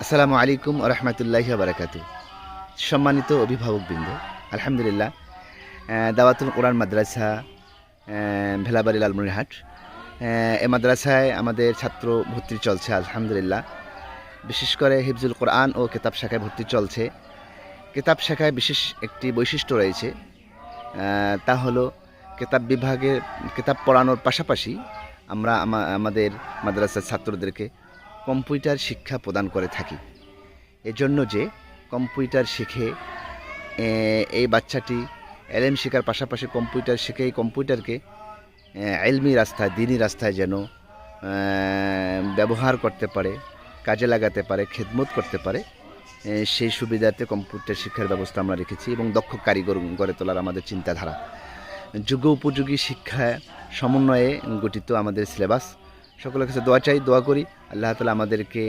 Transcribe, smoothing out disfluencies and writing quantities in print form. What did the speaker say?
আসসালামু আলাইকুম ওয়া রাহমাতুল্লাহি ওয়া বারাকাতুহু। সম্মানিত অভিভাবকবৃন্দ, আলহামদুলিল্লাহ দাওয়াতুল কোরআন মাদ্রাসা ভেলাবাড়ি লালমনিরহাট। এ মাদ্রাসায় আমাদের ছাত্র ভর্তি চলছে আলহামদুলিল্লাহ। বিশেষ করে হিফজুল কোরআন ও কেতাব শাখায় ভর্তি চলছে। কেতাব শাখায় বিশেষ একটি বৈশিষ্ট্য রয়েছে, তা হলো কেতাব বিভাগে কেতাব পড়ানোর পাশাপাশি আমরা আমাদের মাদ্রাসার ছাত্রদেরকে কম্পিউটার শিক্ষা প্রদান করে থাকি। এজন্য যে কম্পিউটার শিখে এই বাচ্চাটি এলএম শেখার পাশাপাশি কম্পিউটার শিখে এই কম্পিউটারকে ইলমি রাস্তায়, দিনী রাস্তায় যেন ব্যবহার করতে পারে, কাজে লাগাতে পারে, খেদমত করতে পারে, সেই সুবিধাতে কম্পিউটার শিক্ষার ব্যবস্থা আমরা রেখেছি এবং দক্ষ কারিগর গড়ে তোলার আমাদের চিন্তাধারা। যুগ উপযোগী শিক্ষা সমন্বয়ে গঠিত আমাদের সিলেবাস। সকলের কাছে দোয়া চাই, দোয়া করি আল্লাহ তাআলা আমাদেরকে